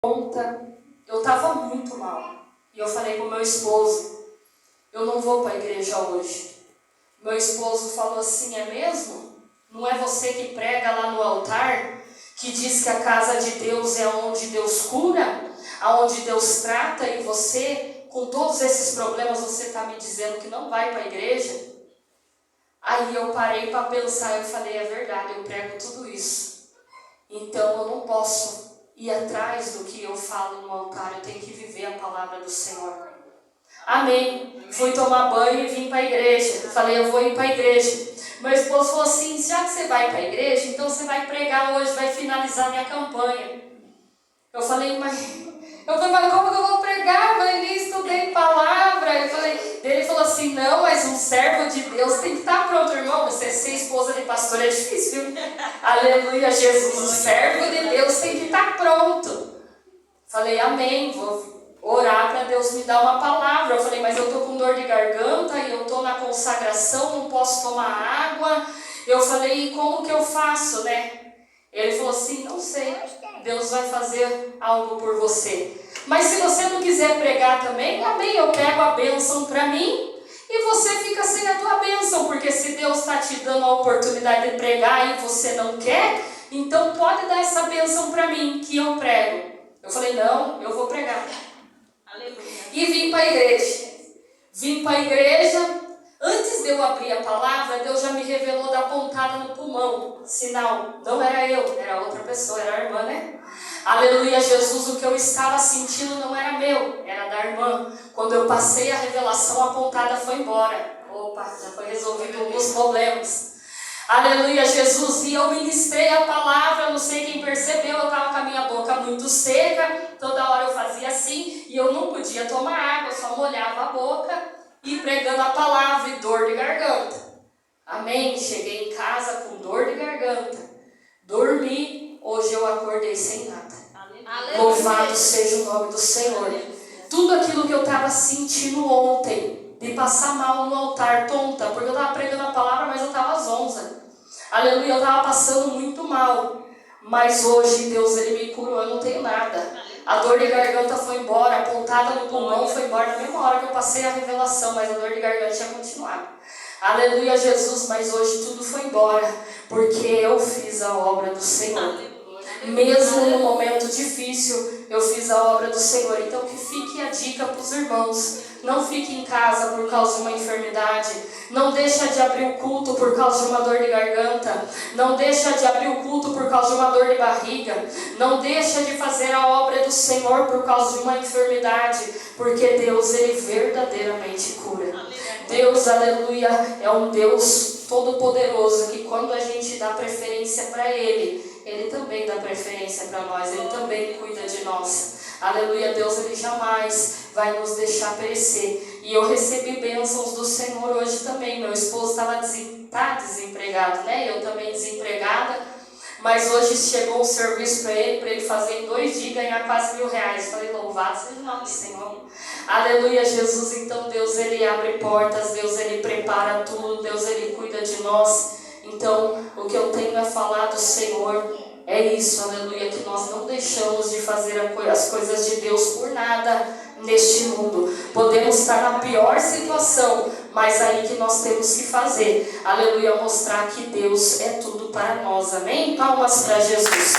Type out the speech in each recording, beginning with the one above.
conta, eu estava muito mal. E eu falei com meu esposo, eu não vou para a igreja hoje. Meu esposo falou assim, é mesmo? Não é você que prega lá no altar, que diz que a casa de Deus é onde Deus cura, aonde Deus trata, e você, com todos esses problemas, você está me dizendo que não vai para a igreja? Aí eu parei para pensar, eu falei, é verdade, eu prego tudo isso. Então eu não posso ir atrás do que eu falo no altar, eu tenho que viver a palavra do Senhor. Amém. Fui tomar banho e vim para a igreja. Falei, eu vou ir para a igreja. Meu esposo falou assim, já que você vai para a igreja, então você vai pregar hoje, vai finalizar minha campanha. Eu falei, mas como que eu vou pregar? Eu nem estudei palavra. Ele falou assim, não, mas um servo de Deus tem que estar pronto, irmão. Você ser esposa de pastor é difícil, viu? Aleluia, Jesus. O servo de Deus tem que estar pronto. Falei, amém, vou orar para Deus me dar uma palavra. Eu falei, mas eu estou com dor de garganta e eu estou na consagração, não posso tomar água. Eu falei, como que eu faço, né? Ele falou assim, não sei, Deus vai fazer algo por você. Mas se você não quiser pregar também, amém, eu pego a bênção para mim e você fica sem a tua bênção. Porque se Deus está te dando a oportunidade de pregar e você não quer, então pode dar essa bênção para mim, que eu prego. Eu falei, não, eu vou pregar. Aleluia. E vim para a igreja. Vim para a igreja. Antes de eu abrir a palavra, Deus já me revelou da pontada no pulmão. Sinal, não era eu, era outra pessoa, era a irmã, né? Aleluia, Jesus, o que eu estava sentindo não era meu, era da irmã. Quando eu passei a revelação, a pontada foi embora. Opa, já foi resolvido alguns problemas. Aleluia, Jesus, e eu ministrei a palavra, não sei quem percebeu, eu estava com a minha boca muito seca, toda hora eu fazia assim, e eu não podia tomar água, eu só molhava a boca e pregando a palavra e dor de garganta. Amém? Cheguei em casa com dor de garganta, dormi, hoje eu acordei sem nada. Aleluia. Louvado seja o nome do Senhor. Aleluia. Tudo aquilo que eu estava sentindo ontem, de passar mal no altar, tonta, porque eu estava pregando a palavra, mas eu estava zonza. Aleluia, eu estava passando muito mal. Mas hoje Deus, Ele me curou, eu não tenho nada. A dor de garganta foi embora, a pontada no pulmão foi embora na mesma hora que eu passei a revelação, mas a dor de garganta tinha continuado. Aleluia, Jesus, mas hoje tudo foi embora, porque eu fiz a obra do Senhor. Mesmo no momento difícil, eu fiz a obra do Senhor. Então que fique a dica para os irmãos. Não fique em casa por causa de uma enfermidade. Não deixa de abrir o culto por causa de uma dor de garganta. Não deixa de abrir o culto por causa de uma dor de barriga. Não deixa de fazer a obra do Senhor por causa de uma enfermidade. Porque Deus, Ele verdadeiramente cura. Deus, aleluia, é um Deus todo-poderoso que quando a gente dá preferência para Ele, Ele também dá preferência para nós, Ele também cuida de nós. Aleluia, Deus, Ele jamais vai nos deixar perecer. E eu recebi bênçãos do Senhor hoje também. Meu esposo tá desempregado, né? Eu também desempregada. Mas hoje chegou um serviço para ele fazer em 2 dias e ganhar quase R$1.000. Falei, louvado seja o nome do Senhor. Aleluia, Jesus. Então Deus, Ele abre portas, Deus, Ele prepara tudo, Deus, Ele cuida de nós. Então, o que eu tenho a falar do Senhor é isso, aleluia, que nós não deixamos de fazer as coisas de Deus por nada neste mundo. Podemos estar na pior situação, mas aí que nós temos que fazer, aleluia, mostrar que Deus é tudo para nós, amém? Palmas para Jesus.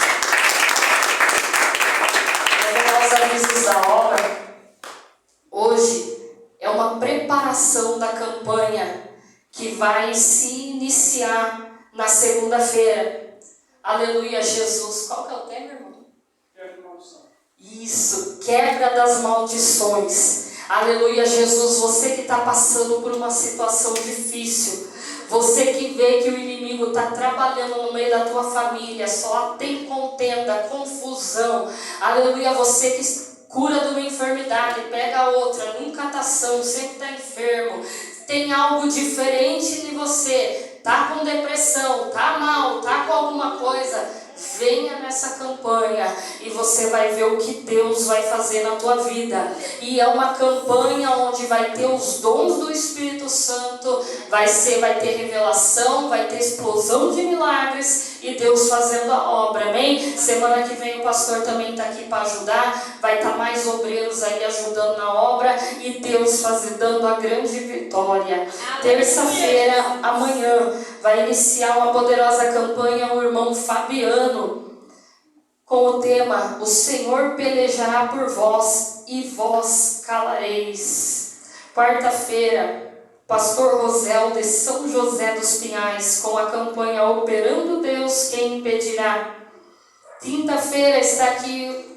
Os avisos da obra, hoje é uma preparação da campanha que vai se iniciar na segunda-feira. Aleluia, Jesus. Qual que é o tema, irmão? Isso, quebra das maldições. Aleluia, Jesus. Você que está passando por uma situação difícil, você que vê que o inimigo está trabalhando no meio da tua família, só tem contenda, confusão. Aleluia, você que cura de uma enfermidade, pega outra, nunca está são, sempre está enfermo, tem algo diferente de você, tá com depressão, tá mal, tá com alguma coisa, Venha nessa campanha e você vai ver o que Deus vai fazer na tua vida. E é uma campanha onde vai ter os dons do Espírito Santo, vai ter revelação, vai ter explosão de milagres e Deus fazendo a obra, amém? Semana que vem o pastor também está aqui para ajudar, vai estar mais obreiros aí ajudando na obra e Deus dando a grande vitória. Terça-feira, amanhã, vai iniciar uma poderosa campanha o irmão Fabiano, com o tema: o Senhor pelejará por vós e vós calareis. Quarta-feira, pastor Rosel de São José dos Pinhais, com a campanha Operando Deus, quem impedirá. Quinta-feira está aqui,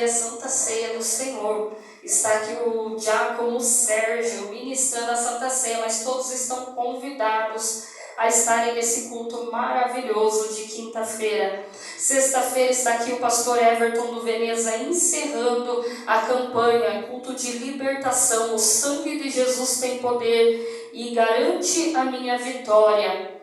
Santa Ceia do Senhor. Está aqui o diácono Sérgio ministrando a Santa Ceia, mas todos estão convidados a estarem nesse culto maravilhoso de quinta-feira. Sexta-feira está aqui o pastor Everton do Veneza encerrando a campanha Culto de Libertação. O sangue de Jesus tem poder e garante a minha vitória.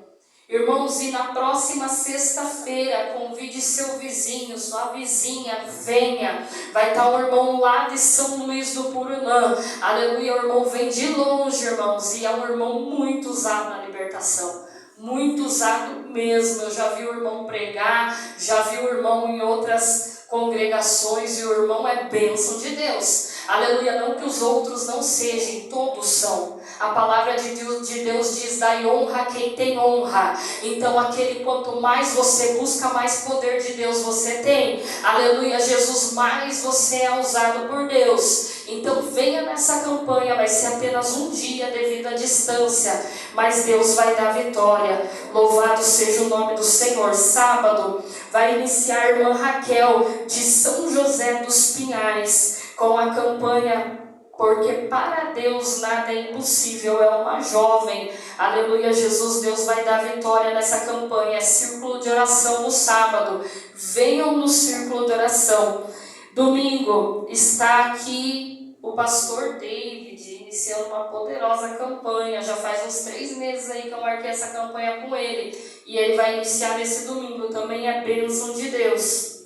Irmãos, e na próxima sexta-feira, convide seu vizinho, sua vizinha, venha. Vai estar um irmão lá de São Luís do Purunã. Aleluia, o irmão vem de longe, irmãos, e é um irmão muito usado na libertação. Muito usado mesmo. Eu já vi o irmão pregar, já vi o irmão em outras congregações, e o irmão é bênção de Deus. Aleluia, não que os outros não sejam, todos são. A palavra de Deus diz: dai honra a quem tem honra. Então aquele, quanto mais você busca, mais poder de Deus você tem. Aleluia, Jesus, mais você é usado por Deus. Então venha nessa campanha, vai ser apenas um dia devido à distância, mas Deus vai dar vitória. Louvado seja o nome do Senhor. Sábado vai iniciar a irmã Raquel de São José dos Pinhais com a campanha Porque para Deus nada é impossível. É uma jovem. Aleluia, Jesus, Deus vai dar vitória nessa campanha. É círculo de oração no sábado. Venham no círculo de oração. Domingo está aqui o pastor David iniciando uma poderosa campanha. Já faz uns 3 meses aí que eu marquei essa campanha com ele. E ele vai iniciar nesse domingo. Também é bênção de Deus.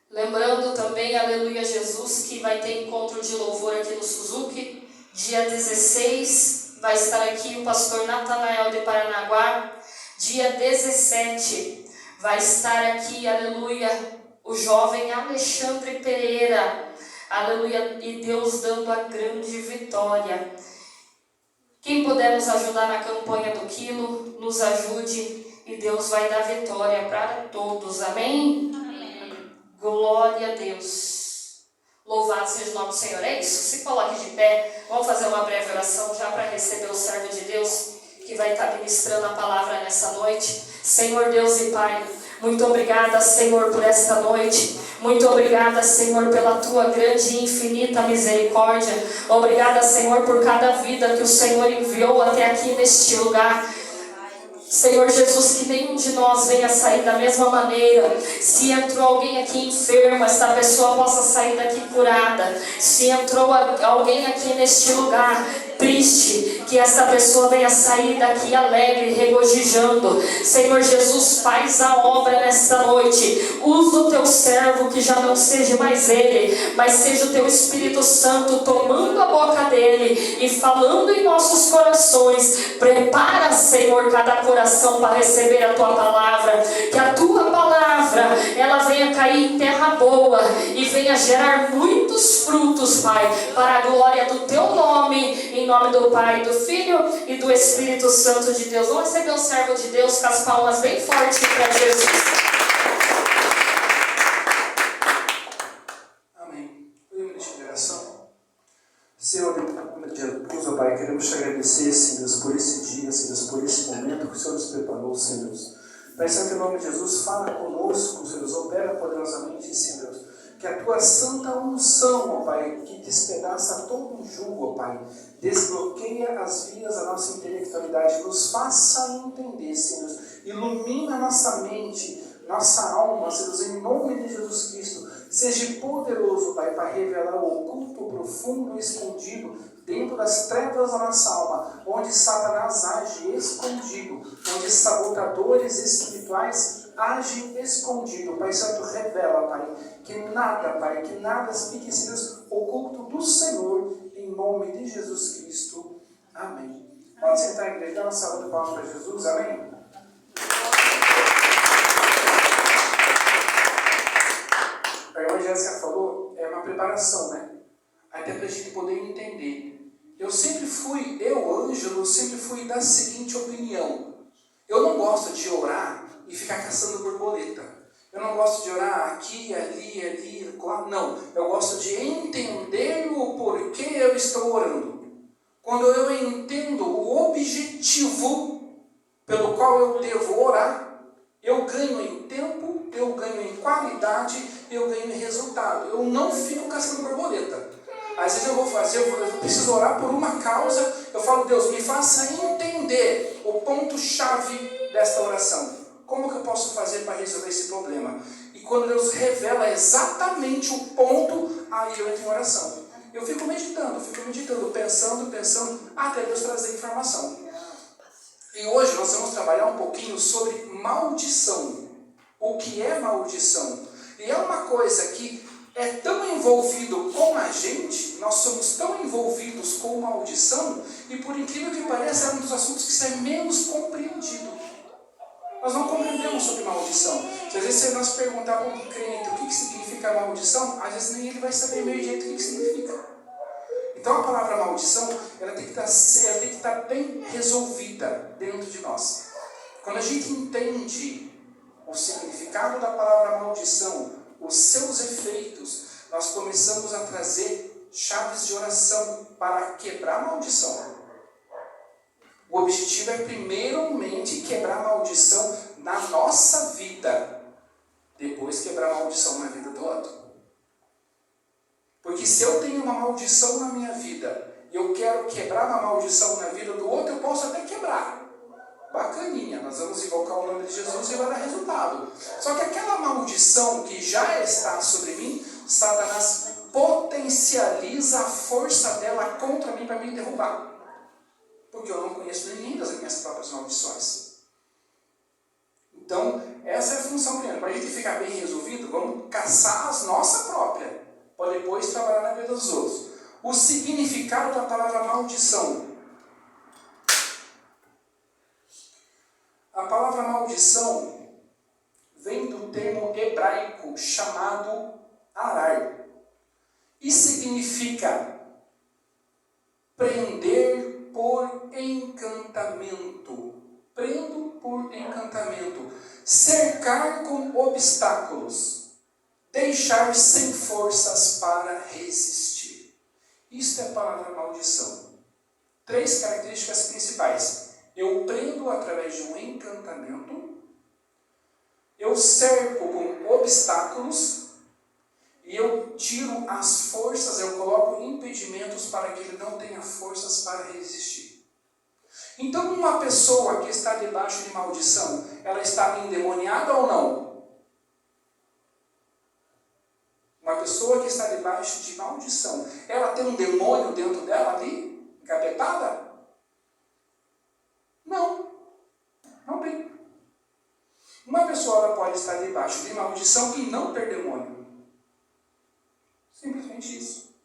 Lembrando também, aleluia Jesus, que vai ter encontro de louvor aqui no Suzuki. Dia 16 vai estar aqui o pastor Natanael de Paranaguá. Dia 17 vai estar aqui, aleluia, o jovem Alexandre Pereira. Aleluia, e Deus dando a grande vitória. Quem puder nos ajudar na campanha do quilo, nos ajude e Deus vai dar vitória para todos. Amém? Glória a Deus. Louvado seja o nome do Senhor. É isso. Se coloque de pé. Vamos fazer uma breve oração já para receber o servo de Deus que vai estar ministrando a palavra nessa noite. Senhor Deus e Pai, muito obrigada, Senhor, por esta noite. Muito obrigada, Senhor, pela Tua grande e infinita misericórdia. Obrigada, Senhor, por cada vida que o Senhor enviou até aqui neste lugar. Senhor Jesus, que nenhum de nós venha sair da mesma maneira. Se entrou alguém aqui enfermo, esta pessoa possa sair daqui curada. Se entrou alguém aqui neste lugar triste, que esta pessoa venha sair daqui alegre, regozijando. Senhor Jesus, faz a obra nesta noite. Usa o teu servo, que já não seja mais ele, mas seja o teu Espírito Santo tomando a boca dele e falando em nossos corações. Prepara, Senhor, cada coração para receber a tua palavra. Que a tua palavra, ela venha cair em terra boa e venha gerar muitos frutos, Pai, para a glória do teu nome. Em nome do Pai, do Filho e do Espírito Santo de Deus. Vamos receber o servo de Deus com as palmas bem fortes para Jesus. Amém. Podemos de oração? Senhor, Deus, ó Pai, queremos te agradecer, Senhor Deus, por esse dia, Senhor Deus, por esse momento que o Senhor nos preparou, Senhor Deus. Pai Santo, em nome de Jesus, fala conosco, Senhor Deus, opera poderosamente, Senhor Deus. Que a tua santa unção, ó Pai, que despedaça todo o jugo, ó Pai, desbloqueia as vias da nossa intelectualidade, nos faça entender, Senhor Deus, ilumina a nossa mente, nossa alma, Senhor Deus, em nome de Jesus Cristo. Seja poderoso, Pai, para revelar o oculto, profundo e escondido dentro das trevas da nossa alma, onde Satanás age escondido, onde sabotadores espirituais agem escondido. Pai Santo, revela, Pai, que nada fique oculto do Senhor, em nome de Jesus Cristo. Amém. Pode sentar, igreja, dá uma salva de palmas para Jesus. Amém. A irmã Jéssica falou, é uma preparação, né? Até para a gente poder entender. Eu, Ângelo, sempre fui da seguinte opinião. Eu não gosto de orar e ficar caçando borboleta. Eu não gosto de orar aqui, ali, lá. Não. Eu gosto de entender o porquê eu estou orando. Quando eu entendo o objetivo pelo qual eu devo orar, eu ganho em tempo, eu ganho em qualidade, eu ganho em resultado. Eu não fico caçando borboleta. Às vezes eu preciso orar por uma causa, eu falo, Deus, me faça entender o ponto-chave desta oração. Como que eu posso fazer para resolver esse problema? E quando Deus revela exatamente o ponto, aí eu entro em oração. Eu fico meditando, pensando, até Deus trazer informação. E hoje nós vamos trabalhar um pouquinho sobre maldição. O que é maldição? E é uma coisa que é tão envolvido com a gente, nós somos tão envolvidos com maldição, e por incrível que pareça, é um dos assuntos que é menos compreendido. Nós não compreendemos sobre maldição. Se às vezes nós perguntar para um crente o que significa maldição, às vezes nem ele vai saber meio jeito o que significa. Então a palavra maldição, ela tem que estar bem resolvida dentro de nós. Quando a gente entende o significado da palavra maldição, os seus efeitos, nós começamos a trazer chaves de oração para quebrar a maldição. O objetivo é primeiramente quebrar a maldição na nossa vida, depois quebrar a maldição na vida do outro. Porque se eu tenho uma maldição na minha vida e eu quero quebrar uma maldição na vida do outro, eu posso até quebrar. Bacaninha, nós vamos invocar o nome de Jesus e vai dar resultado. Só que aquela maldição que já está sobre mim, Satanás potencializa a força dela contra mim para me derrubar. Porque eu não conheço ninguém das minhas próprias maldições. Então, essa é a função primeira. Para a gente ficar bem resolvido, vamos caçar as nossas próprias, para depois trabalhar na vida dos outros. O significado da palavra maldição. A palavra maldição vem do termo hebraico chamado arar e significa prender por encantamento. Prendo por encantamento. Cercar com obstáculos. Deixar sem forças para resistir. Isto é a palavra maldição. 3 características principais. Eu prendo através de um encantamento, eu cerco com obstáculos e eu tiro as forças, eu coloco impedimentos para que ele não tenha forças para resistir. Então, uma pessoa que está debaixo de maldição, ela está endemoniada ou não? Uma pessoa que está debaixo de maldição, ela tem um demônio dentro dela ali, encapetada? Não tem. Uma pessoa ela pode estar debaixo de maldição e não ter demônio. Simplesmente isso.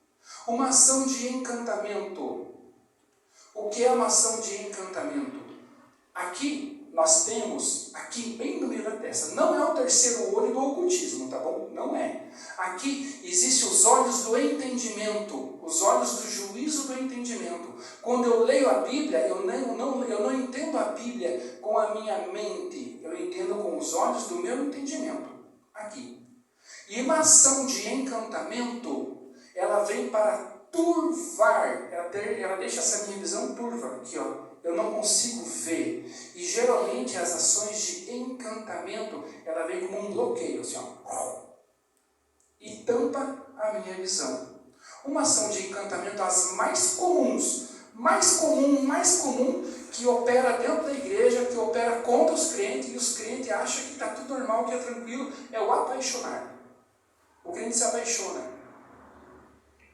Uma ação de encantamento. O que é uma ação de encantamento? Aqui nós temos, aqui bem no meio da testa, não é o terceiro olho do ocultismo, tá bom? Não é. Aqui existem os olhos do entendimento, os olhos do juízo do entendimento. Quando eu leio a Bíblia, eu não entendo a Bíblia com a minha mente, eu entendo com os olhos do meu entendimento. Aqui. E uma ação de encantamento, ela vem para turvar, ela deixa essa minha visão turva, aqui ó. Eu não consigo ver. E geralmente as ações de encantamento, ela vem como um bloqueio, assim, ó. E tampa a minha visão. Uma ação de encantamento, as mais comuns, mais comum, que opera dentro da igreja, que opera contra os crentes, e os crentes acham que está tudo normal, que é tranquilo, é o apaixonar. O crente se apaixona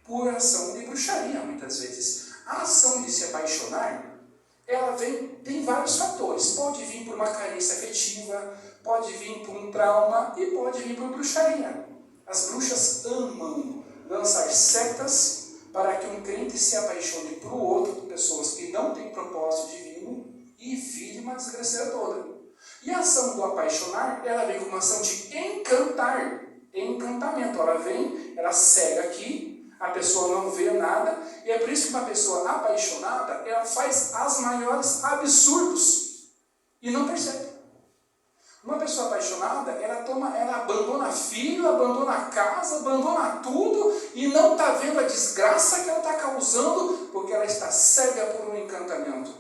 por ação de bruxaria, muitas vezes. A ação de se apaixonar, ela tem vários fatores. Pode vir por uma carência afetiva, pode vir por um trauma e pode vir por bruxaria. As bruxas amam lançar setas para que um crente se apaixone por outro, pessoas que não têm propósito divino, e vire uma desgraceira toda. E a ação do apaixonar, ela vem com uma ação de encantar, encantamento. Ela vem, ela cega aqui, a pessoa não vê nada, e é por isso que uma pessoa apaixonada, ela faz as maiores absurdos e não percebe. Uma pessoa apaixonada, ela abandona filho, abandona casa, abandona tudo e não está vendo a desgraça que ela está causando porque ela está cega por um encantamento.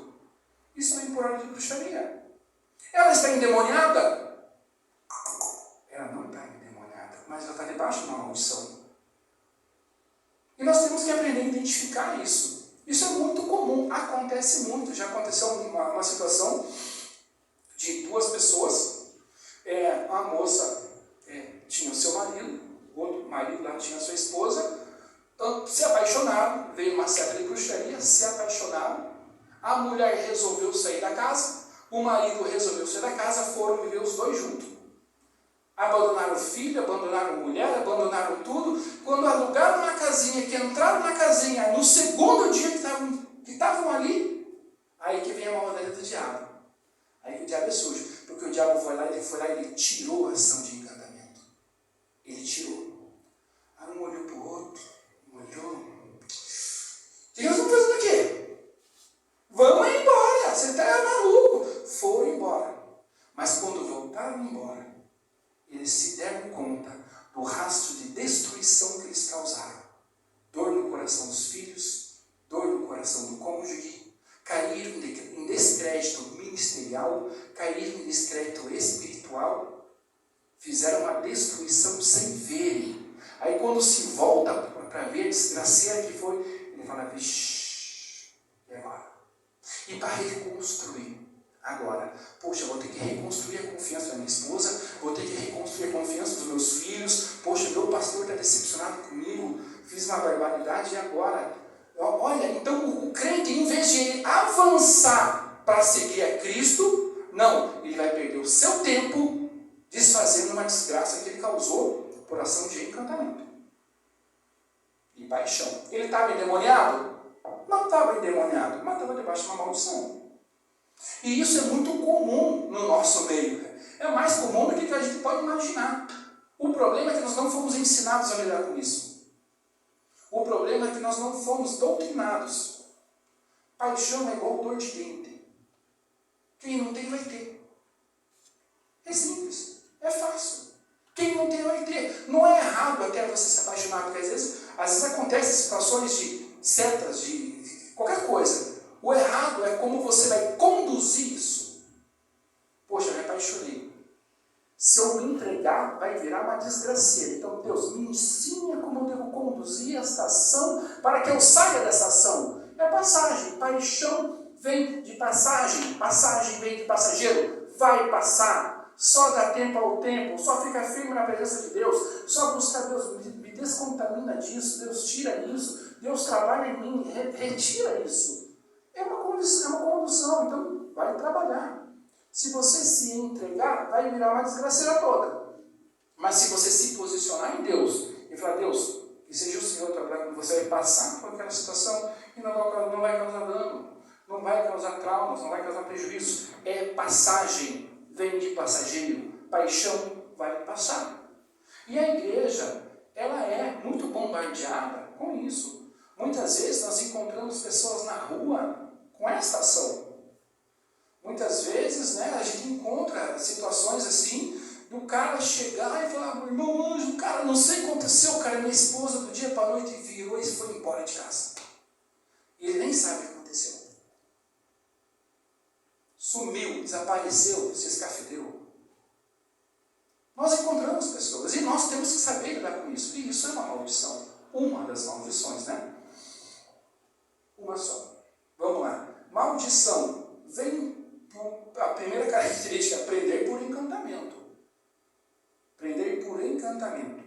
Isso vem por ordem de bruxaria. Ela está endemoniada? Ela não está endemoniada, mas ela está debaixo de uma maldição. E nós temos que aprender a identificar isso. Isso é muito comum, acontece muito. Já aconteceu uma situação de duas pessoas. A moça tinha o seu marido, o outro marido lá tinha a sua esposa, se apaixonaram, veio uma seta de bruxaria, se apaixonaram, a mulher resolveu sair da casa, o marido resolveu sair da casa, foram viver os dois juntos. Abandonaram o filho, abandonaram a mulher, abandonaram tudo. Quando alugaram uma casinha, que entraram na casinha, no segundo dia que estavam ali, aí que vem a maldade do diabo. Aí que o diabo é sujo. Porque o diabo foi lá e ele tirou a ação de encantamento. Ele tirou. Aí um olhou para o outro, olhou. O que nós estamos fazendo aqui? Vamos embora, você está maluco. Foram embora. Mas quando voltaram embora, eles se deram conta do rastro de destruição que eles causaram. Dor no coração dos filhos, dor no coração do cônjuge, caíram em descrédito ministerial, caíram em descrédito espiritual, fizeram uma destruição sem verem. Aí quando se volta para ver a desgraceira que foi, ele fala, vixi, e agora? E para reconstruir. Agora, poxa, vou ter que reconstruir a confiança da minha esposa, vou ter que reconstruir a confiança dos meus filhos, poxa, meu pastor está decepcionado comigo, fiz uma barbaridade e agora? Olha, então o crente, em vez de ele avançar para seguir a Cristo, não, ele vai perder o seu tempo desfazendo uma desgraça que ele causou por ação de encantamento e paixão. Ele estava endemoniado? Não estava endemoniado, mas estava debaixo de uma maldição. E isso é muito comum no nosso meio. É mais comum do que a gente pode imaginar. O problema é que nós não fomos ensinados a lidar com isso. O problema é que nós não fomos doutrinados. Paixão é igual dor de dente. Quem não tem, vai ter. É simples. É fácil. Quem não tem, vai ter. Não é errado até você se apaixonar, porque às vezes acontecem situações de setas, de qualquer coisa. O errado é como você vai conduzir isso. Poxa, me apaixonei. Se eu me entregar, vai virar uma desgraceira. Então, Deus, me ensina como eu devo conduzir esta ação para que eu saia dessa ação. É passagem. Paixão vem de passagem. Passagem vem de passageiro. Vai passar. Só dá tempo ao tempo. Só fica firme na presença de Deus. Só buscar Deus. Me descontamina disso. Deus tira isso. Deus trabalha em mim. Retira isso. É uma condução. Então, vai trabalhar. Se você se entregar, vai virar uma desgraceira toda. Mas se você se posicionar em Deus e falar, Deus, que seja o Senhor trabalhando, você vai passar por aquela situação e não vai causar dano, não vai causar traumas, não vai causar prejuízo. É passagem, vem de passageiro. Paixão vai passar. E a igreja, ela é muito bombardeada com isso. Muitas vezes nós encontramos pessoas na rua com esta ação. Muitas vezes, a gente encontra situações assim, do cara chegar e falar, meu irmão Anjo, cara, não sei o que aconteceu, cara, minha esposa do dia para a noite virou e foi embora de casa. E ele nem sabe o que aconteceu. Sumiu, desapareceu, se escafedeu. Nós encontramos pessoas e nós temos que saber lidar com isso. E isso é uma maldição. Uma das maldições, Uma só. Vamos lá. Maldição vem. A primeira característica é aprender por encantamento. Aprender por encantamento.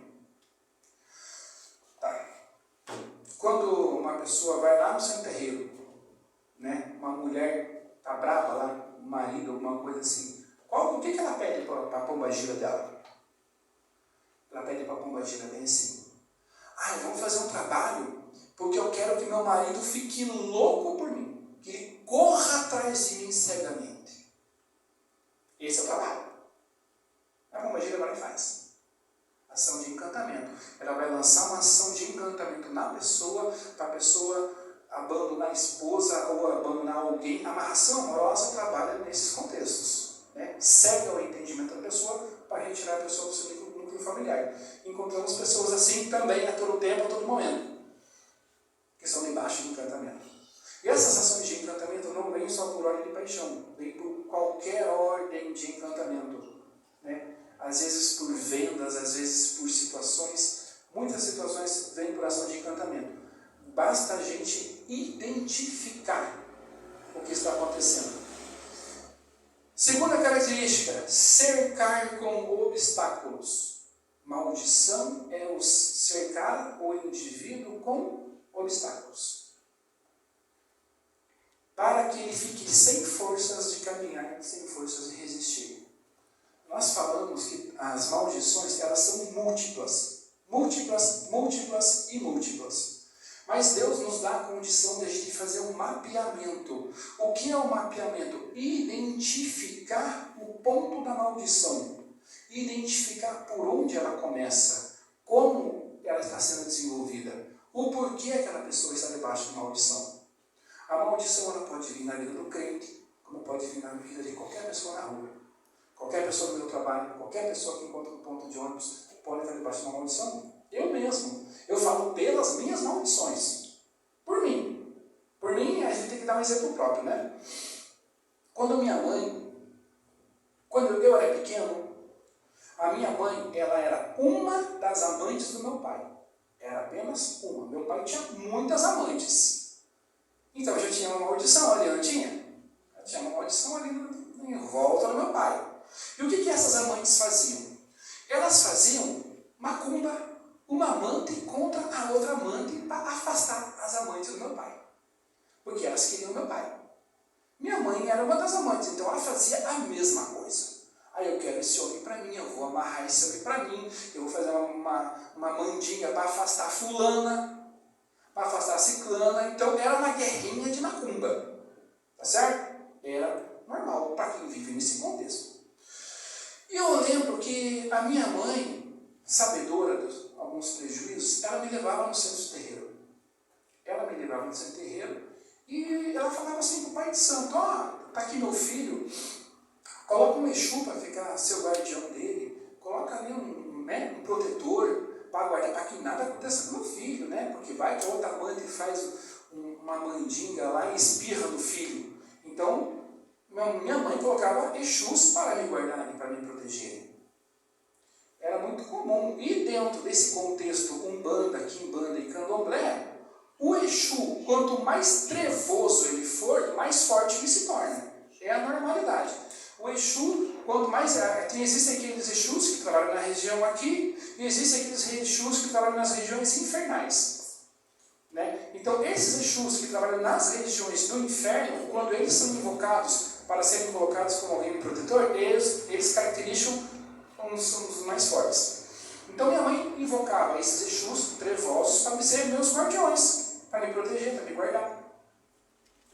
pessoa vai lá no seu terreiro, né? Uma mulher está brava lá, um marido, alguma coisa assim. O que ela pede para a pombagira dela? Ela pede para a pombagira bem assim: vamos fazer um trabalho, porque eu quero que meu marido fique louco por mim, que ele corra atrás de mim cegamente. Esse é o trabalho. A pombagira agora faz ação de encantamento. Ela vai lançar uma ação de encantamento na pessoa, para a pessoa abandonar a esposa ou abandonar alguém. A amarração amorosa trabalha nesses contextos, né? Cega o entendimento da pessoa para retirar a pessoa do seu núcleo familiar. Encontramos pessoas assim também a todo tempo, a todo momento, que são debaixo de encantamento. E essas ações de encantamento não vêm só por ordem de paixão, vêm por qualquer ordem de encantamento, né? Às vezes por vendas, às vezes por situações. Muitas situações vêm por ação de encantamento. Basta a gente identificar o que está acontecendo. Segunda característica: cercar com obstáculos. Maldição é o cercar o indivíduo com obstáculos, para que ele fique sem forças de caminhar, sem forças de resistir. Nós falamos que as maldições, elas são múltiplas. Mas Deus nos dá a condição de a gente fazer um mapeamento. O que é o mapeamento? Identificar o ponto da maldição. Identificar por onde ela começa. Como ela está sendo desenvolvida. O porquê aquela pessoa está debaixo de maldição. A maldição ela pode vir na vida do crente, como pode vir na vida de qualquer pessoa na rua. Qualquer pessoa do meu trabalho, qualquer pessoa que encontra no ponto de ônibus pode estar debaixo de uma maldição. Eu mesmo. Eu falo pelas minhas maldições. Por mim. Por mim, a gente tem que dar um exemplo próprio, né? Quando eu era pequeno, a minha mãe, ela era uma das amantes do meu pai. Era apenas uma. Meu pai tinha muitas amantes. Então, eu já tinha uma maldição ali, não tinha? Eu tinha uma maldição ali em volta do meu pai. E o que essas amantes faziam? Elas faziam macumba, uma amante contra a outra amante, para afastar as amantes do meu pai. Porque elas queriam meu pai. Minha mãe era uma das amantes, então ela fazia a mesma coisa. Aí eu quero esse homem para mim, eu vou amarrar esse homem para mim, eu vou fazer uma mandinga para afastar a fulana, para afastar a ciclana. Então era uma guerrinha de macumba. Tá certo? Era normal para quem vive nesse contexto. E eu lembro que a minha mãe, sabedora de alguns prejuízos, ela me levava no centro de terreiro. E ela falava assim para o pai de santo: tá aqui meu filho, coloca um Exu para ficar seu guardião dele, coloca ali um protetor para guardar, para que nada aconteça com meu filho, né? Porque vai que a outra amante faz uma mandinga lá e espirra no filho. Então, minha mãe colocava Exus para me guardarem, para me protegerem. Era muito comum. E dentro desse contexto Umbanda, Quimbanda e Candomblé, o Exu, quanto mais trevoso ele for, mais forte ele se torna. É a normalidade. O Exu, quanto mais... Existem aqueles Exus que trabalham na região aqui, e existem aqueles Exus que trabalham nas regiões infernais. Né? Então, esses Exus que trabalham nas regiões do inferno, quando eles são invocados para serem colocados como alguém protetor, eles caracterizam os mais fortes. Então minha mãe invocava esses Exus trevosos para ser meus guardiões, para me proteger, para me guardar.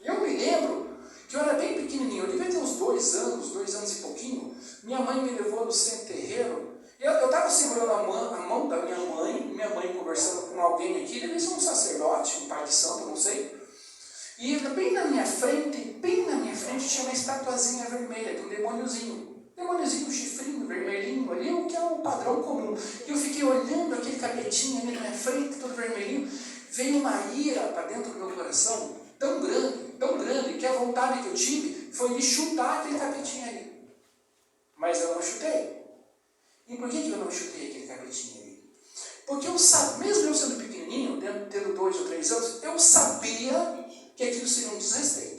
E eu me lembro que eu era bem pequenininho, eu devia ter uns 2 anos e pouquinho. Minha mãe me levou no centro terreiro. Eu estava segurando a mão da minha mãe conversando com alguém aqui, devia ser um sacerdote, um pai de santo, não sei. E bem na minha frente tinha uma estatuazinha vermelha de um demôniozinho, chifrinho vermelhinho ali, o que é o padrão comum. E eu fiquei olhando aquele capetinho ali na minha frente, todo vermelhinho. Veio uma ira para dentro do meu coração, tão grande, que a vontade que eu tive foi de chutar aquele capetinho ali. Mas eu não chutei. E por que eu não chutei aquele capetinho ali? Porque eu sabia, mesmo eu sendo pequenininho, tendo 2 ou 3 anos, eu sabia que aquilo seria um desrespeito.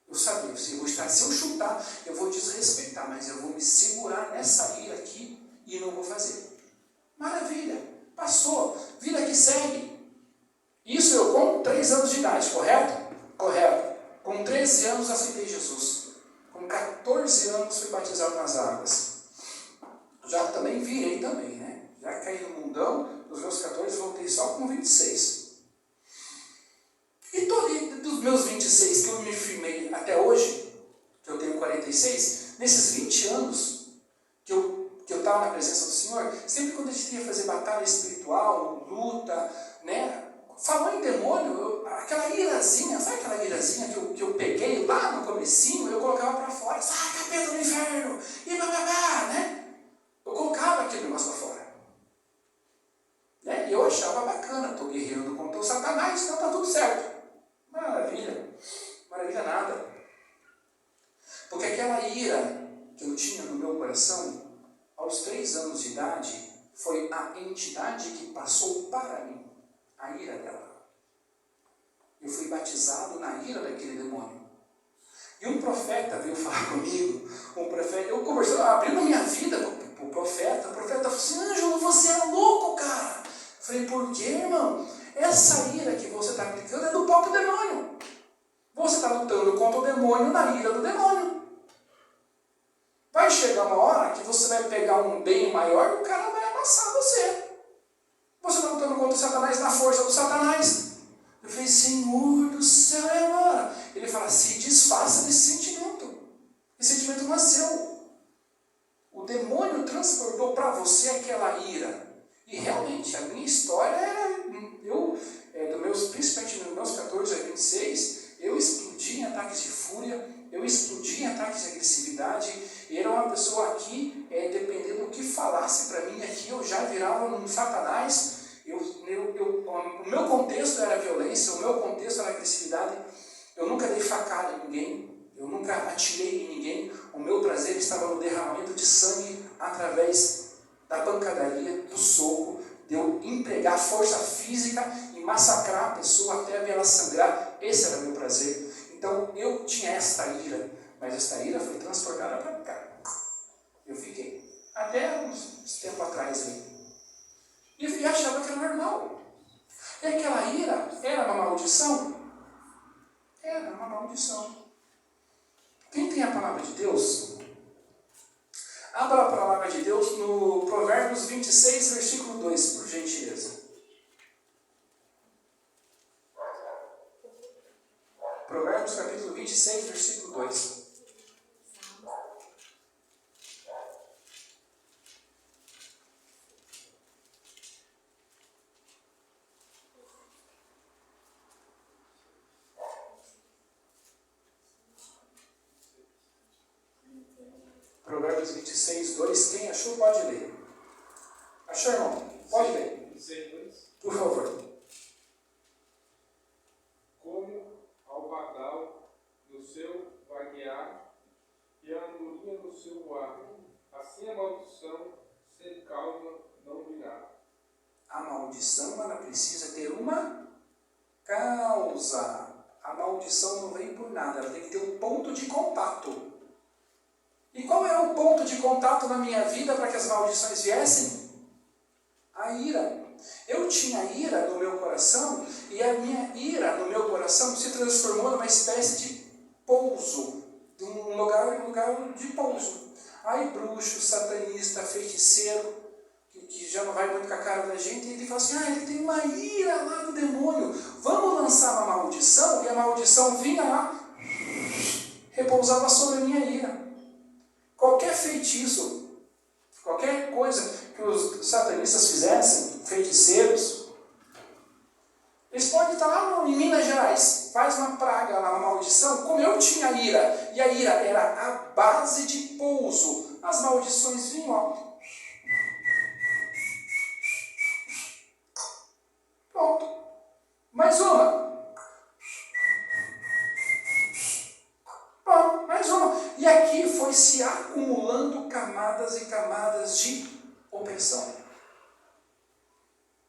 Eu sabia, se eu chutar, eu vou desrespeitar, mas eu vou me segurar nessa ira aqui e não vou fazer. Maravilha, passou, vida que segue. Isso eu com 26. E dos meus 26 que eu me firmei até hoje, que eu tenho 46, nesses 20 anos que eu estava na presença do Senhor, sempre quando a gente ia fazer batalha espiritual, luta, né? Falou em demônio, aquela irazinha, sabe aquela irazinha que eu peguei lá no comecinho, eu colocava para fora, sai capeta do inferno, e bababá, né? Eu colocava aquele negócio para fora. Né? E eu achava bacana, estou guerreando contra o Satanás, então está tudo certo. Maravilha, maravilha nada. Porque aquela ira que eu tinha no meu coração, aos 3 anos de idade, foi a entidade que passou para mim, a ira dela. Eu fui batizado na ira daquele demônio. E um profeta veio falar comigo, eu conversando, abrindo a minha vida para o profeta falou assim, Ângelo, você é louco, cara. Eu falei, por quê, irmão? Essa ira que você está aplicando é do próprio demônio. Você está lutando contra o demônio na ira do demônio. Vai chegar uma hora que você vai pegar um bem maior e o cara vai amassar você. Você está lutando contra o Satanás na força do Satanás. Eu falei, Senhor do céu, é agora. Ele fala, se desfaça desse sentimento. Esse sentimento não é seu. O demônio transportou para você aquela ira. E realmente, a minha história era, principalmente nos meus 14 a 26, eu explodi em ataques de fúria, eu explodi em ataques de agressividade, e era uma pessoa aqui, dependendo do que falasse para mim aqui, eu já virava um Satanás. O meu contexto era violência, o meu contexto era agressividade, eu nunca dei facada em ninguém, eu nunca atirei em ninguém, o meu prazer estava no derramamento de sangue através da pancadaria, do soco, de eu empregar força física e massacrar a pessoa até ver ela sangrar. Esse era o meu prazer. Então eu tinha esta ira, mas esta ira foi transportada para cá. Eu fiquei até uns tempo atrás aí. E achava que era normal. E aquela ira era uma maldição? Era uma maldição. Quem tem a palavra de Deus? Abra a palavra de Deus no Provérbios 26, versículo 2, por gentileza. Provérbios capítulo 26, versículo 2. Provérbios 26, 2. Quem achou pode ler. Achou, irmão? Pode ler. Por favor. Como ao badal no seu vaguear e a andorinha no seu voar, assim a maldição sem causa não virá. A maldição, ela precisa ter uma causa. A maldição não vem por nada, ela tem que ter um ponto de contato. E qual é o ponto de contato na minha vida para que as maldições viessem? A ira. Eu tinha ira no meu coração e a minha ira no meu coração se transformou numa espécie de pouso, de um lugar de pouso. Aí bruxo, satanista, feiticeiro, que já não vai muito com a cara da gente, e ele fala assim, ele tem uma ira lá do demônio, vamos lançar uma maldição, e a maldição vinha lá, repousava sobre a minha ira. Qualquer feitiço, qualquer coisa que os satanistas fizessem, feiticeiros, eles podem estar lá em Minas Gerais, faz uma praga lá, uma maldição, como eu tinha ira, e a ira era a base de pouso, as maldições vinham, ó. Pronto. Mais uma. Pronto, mais uma. E aqui foi se acumulando camadas e camadas de opressão.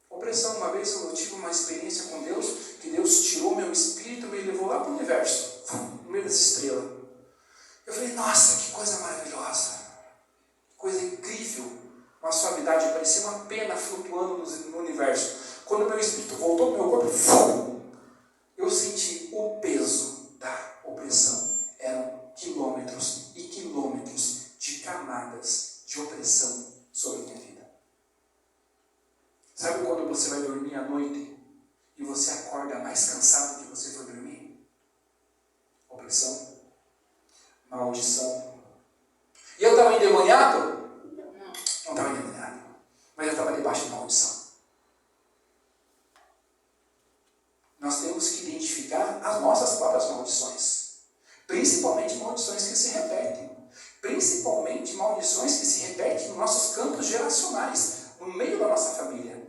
Opressão. Uma vez eu tive uma experiência com Deus, que Deus tirou meu espírito e me levou lá para o universo, no meio das estrelas. Eu falei, nossa, que coisa maravilhosa. Coisa incrível. Uma suavidade, parecia uma pena flutuando no universo. Quando meu espírito voltou para o meu corpo, eu senti o peso da opressão. Eram quilômetros e quilômetros de camadas de opressão sobre a minha vida. Sabe quando você vai dormir à noite e você acorda mais cansado que você foi dormir? Opressão, maldição. E eu estava endemoniado? Não estava endemoniado, mas eu estava debaixo de maldição. Nós temos que identificar as nossas próprias maldições, principalmente maldições que se repetem, principalmente maldições que se repetem nos nossos campos geracionais, no meio da nossa família.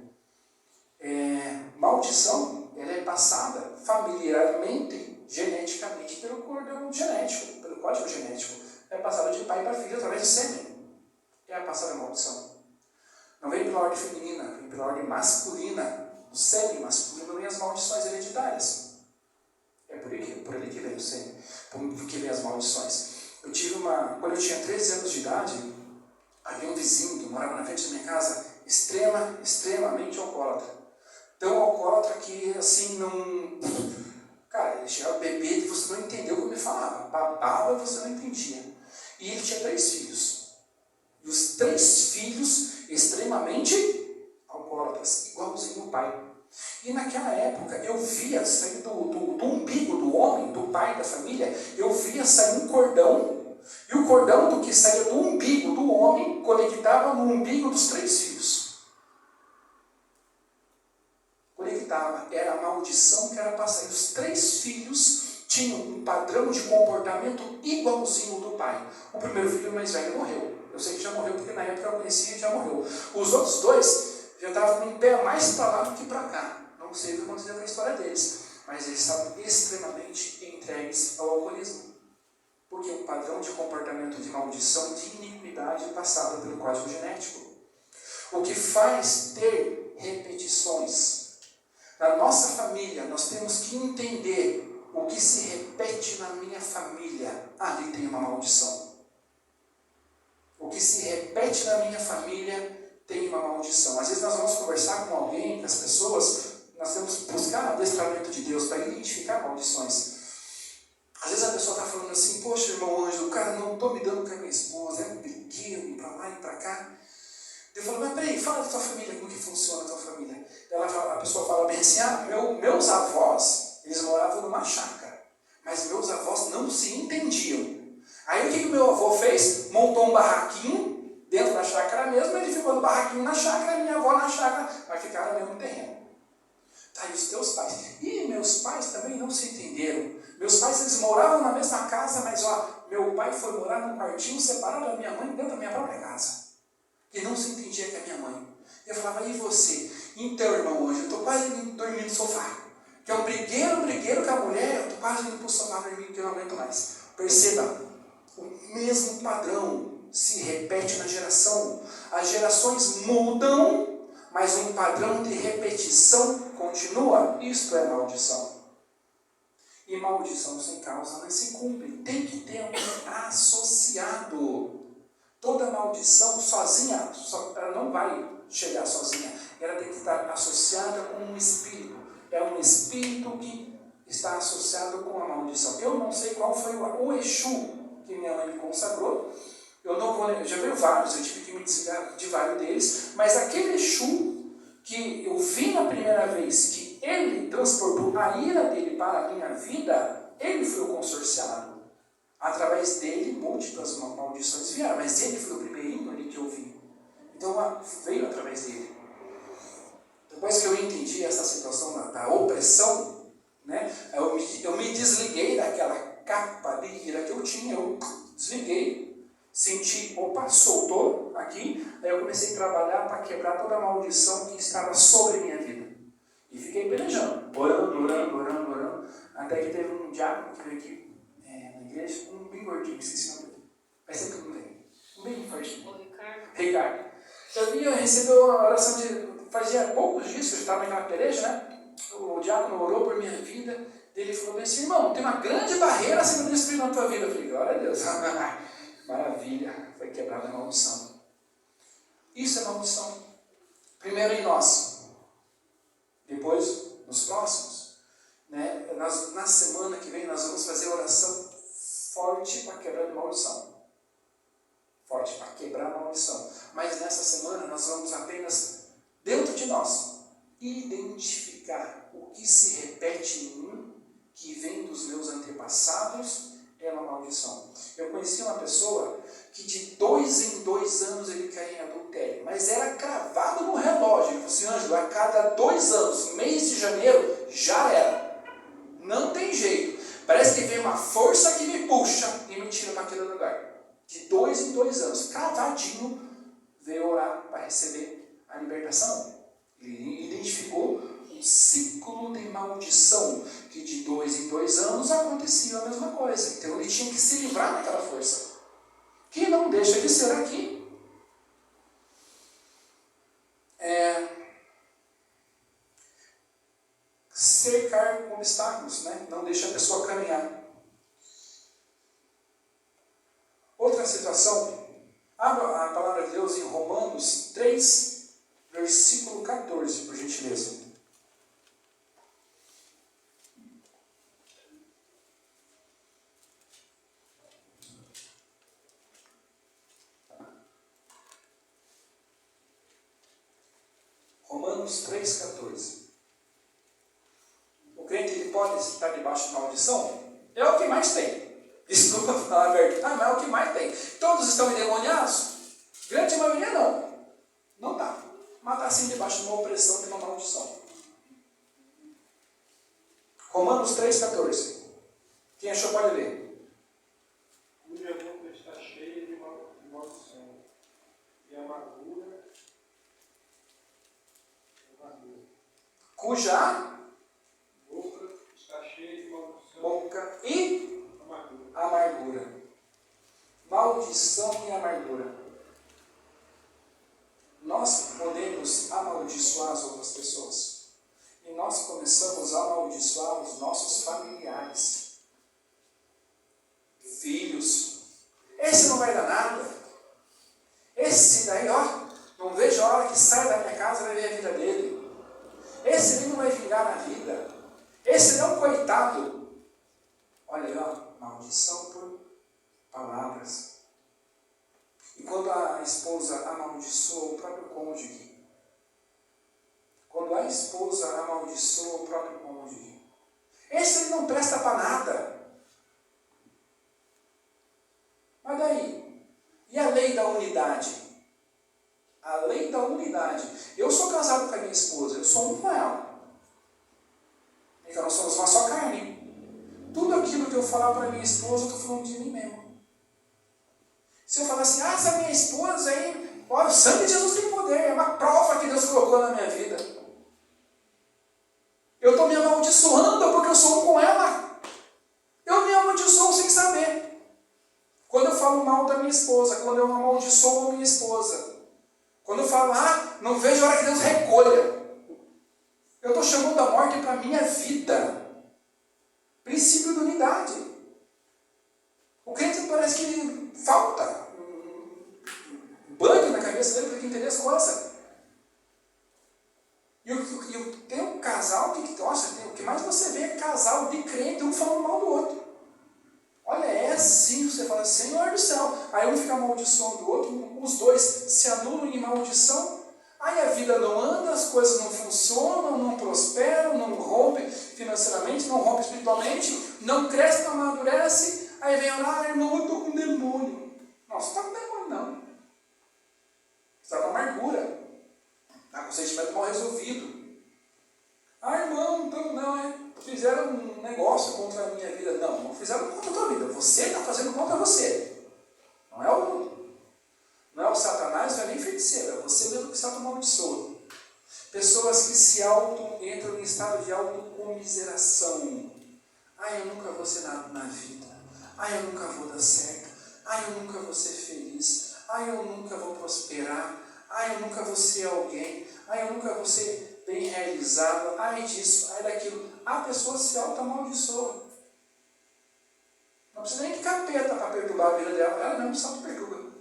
Maldição, ela é passada familiarmente, geneticamente, pelo cordão genético, pelo código genético. É passada de pai para filho através de sêmen. É a passada maldição. Não vem pela ordem feminina, vem pela ordem masculina. O sêmen masculino vem as maldições hereditárias. É por ali que vem o sêmen, porque vem as maldições. Quando eu tinha 13 anos de idade, havia um vizinho que morava na frente da minha casa, extremamente alcoólatra. Tão alcoólatra que, assim, não... Cara, ele chegava a beber e você não entendeu o que ele falava. Babava e você não entendia. E ele tinha 3 filhos. E os 3 filhos extremamente alcoólatras, igualzinho o pai. E naquela época eu via sair do umbigo do homem, do pai da família, eu via sair um cordão. E o cordão do que saía do umbigo do homem conectava no umbigo dos 3 filhos. Conectava, era a maldição que era passada. Os 3 filhos tinham um padrão de comportamento igualzinho do pai. O primeiro filho mais velho morreu. Eu sei que já morreu porque na época eu conhecia e já morreu. Os outros 2 já estavam com um pé mais para lá do que para cá. Não sei o que aconteceu com a história deles, mas eles estavam extremamente entregues ao alcoolismo. Porque o padrão de comportamento de maldição, de iniquidade passado pelo código genético. O que faz ter repetições. Na nossa família, nós temos que entender o que se repete na minha família. Ali tem uma maldição. O que se repete na minha família tem uma maldição. Às vezes nós vamos conversar com alguém, com as pessoas, nós temos que buscar o adestramento de Deus para identificar maldições. Às vezes a pessoa está falando assim, poxa, irmão Ângelo, cara, não estou me dando com a minha esposa, é um brigueiro, ir para lá e para cá. Eu falo, mas peraí, fala da tua família, como que funciona a tua família. A pessoa fala bem assim, meus avós, eles moravam numa chácara, mas meus avós não se entendiam. Aí o que o meu avô fez? Montou um barraquinho dentro da chácara mesmo, ele ficou no barraquinho na chácara, e minha avó na chácara, mas ficaram no mesmo terreno. Tá, e os teus pais? E meus pais também não se entenderam. Meus pais, eles moravam na mesma casa, mas meu pai foi morar num quartinho separado da minha mãe, dentro da minha própria casa. E não se entendia com a minha mãe. Eu falava, e você? Então, irmão, hoje eu estou quase dormindo no sofá. Que é um brigueiro com a mulher, eu estou quase indo para o sofá dormindo, que eu não aguento mais. Perceba, o mesmo padrão se repete na geração. As gerações mudam, mas um padrão de repetição continua. Isto é maldição. E maldição sem causa não se cumpre. Tem que ter alguém associado. Toda maldição sozinha, ela não vai chegar sozinha. Ela tem que estar associada com um espírito. É um espírito que está associado com a maldição. Eu não sei qual foi o Exu que minha mãe me consagrou. Eu não vou lembrar, já veio vários, eu tive que me desligar de vários deles. Mas aquele Exu que eu vi na primeira vez, que ele transportou a ira dele para a minha vida, ele foi o consorciado. Através dele, múltiplas maldições vieram, mas ele foi o primeirinho ali que eu vi. Então, veio através dele. Depois que eu entendi essa situação da opressão, né, eu me desliguei daquela capa de ira que eu tinha, eu desliguei, senti, opa, soltou aqui, aí eu comecei a trabalhar para quebrar toda a maldição que estava sobre a minha vida. E fiquei pelejando, orando, até que teve um diácono que veio aqui, na igreja, um bem gordinho, esqueci o nome dele. Vai ser que não tem. Um bem fortinho. O Ricardo. Eu recebi uma oração fazia poucos dias que eu estava naquela peleja, né? O diácono orou por minha vida. Ele falou assim, irmão, tem uma grande barreira sendo destruída na tua vida. Eu falei, glória a Deus. Maravilha. Foi quebrada a maldição. Isso é maldição. Primeiro em nós. Depois nos próximos. Né? Na semana que vem nós vamos fazer oração forte para quebrar a maldição. Forte para quebrar a maldição. Mas nessa semana nós vamos apenas dentro de nós identificar o que se repete em mim, que vem dos meus antepassados, é uma maldição. Eu conheci uma pessoa que de 2 em 2 anos ele caía em adultério, mas era cravado no relógio. Ele falou assim, Ângelo, a cada 2 anos, mês de janeiro, já era. Não tem jeito. Parece que vem uma força que me puxa e me tira para aquele lugar. De 2 em 2 anos, cravadinho, veio orar para receber a libertação. Ele identificou um ciclo de maldição, que de 2 em 2 anos acontecia a mesma coisa. Então ele tinha que se livrar daquela força, que não deixa de ser aqui. Cercar com obstáculos, né? Não deixa a pessoa caminhar. Outra situação, abra a palavra de Deus em Romanos 3, versículo 14, por gentileza. Romanos 3, 14. O crente ele pode estar debaixo de maldição? É o que mais tem. Desculpa falar a verdade, mas é o que mais tem. Todos estão endemoniados? Grande maioria não. Não está. Mas está assim debaixo de uma opressão, de uma maldição. Romanos 3, 14. Quem achou pode ler. Cuja boca está cheia de maldição e amargura. Cuja Boca está cheia de maldição. boca e amargura. Maldição e amargura. Nós podemos amaldiçoar as outras pessoas. E nós começamos a amaldiçoar os nossos familiares. Filhos. Esse não vai dar nada. Esse daí, ó, não vejo a hora que sai da minha casa e vai ver a vida dele. Esse aí não vai vingar na vida. Esse não é um coitado. Olha aí, ó, maldição por palavras. E quando a esposa amaldiçoa o próprio cônjuge, quando a esposa amaldiçoa o próprio cônjuge, esse aí não presta para nada. Mas daí? E a lei da unidade? A lei da unidade. Eu sou casado com a minha esposa, eu sou um com ela. Então nós somos uma só carne. Tudo aquilo que eu falar para minha esposa, eu estou falando de mim mesmo. Se eu falar assim, essa minha esposa aí, olha, o sangue de Jesus tem poder, é uma prova que Deus colocou na minha vida. Eu estou me amaldiçoando porque eu sou um com ela. Eu me amaldiçoo sem saber. Quando eu falo mal da minha esposa, quando eu amaldiçoo a minha esposa, quando eu falo, não vejo a hora que Deus recolha. Eu estou chamando a morte para a minha vida. Princípio de unidade. O crente parece que falta um bug na cabeça dele para entender as coisas. E tem um casal que, nossa, o que mais você vê é casal de crente, um falando mal do outro. Olha, é assim, você fala, Senhor do céu. Aí um fica amaldiçoando o outro, os dois se anulam em maldição. Aí a vida não anda, as coisas não funcionam, não prosperam, não rompe financeiramente, não rompe espiritualmente, não cresce, não amadurece. Aí vem orar, irmão, eu estou com demônio. Não, você está com demônio, não. Você está com amargura. Está com sentimento mal resolvido. Irmão, então não, fizeram um negócio contra a minha vida. Não fizeram contra a tua vida. Você está fazendo contra você. Não é o Satanás, não é nem feiticeiro. É você mesmo que está amaldiçoando. Pessoas que entram em estado de autocomiseração. Eu nunca vou ser nada na vida. Eu nunca vou dar certo. Eu nunca vou ser feliz. Eu nunca vou prosperar. Eu nunca vou ser alguém. Eu nunca vou ser bem realizado. Disso, daquilo. A pessoa se auto-amaldiçoa. Não precisa nem de capeta para perturbar a vida dela. Ela mesmo se auto-perturba.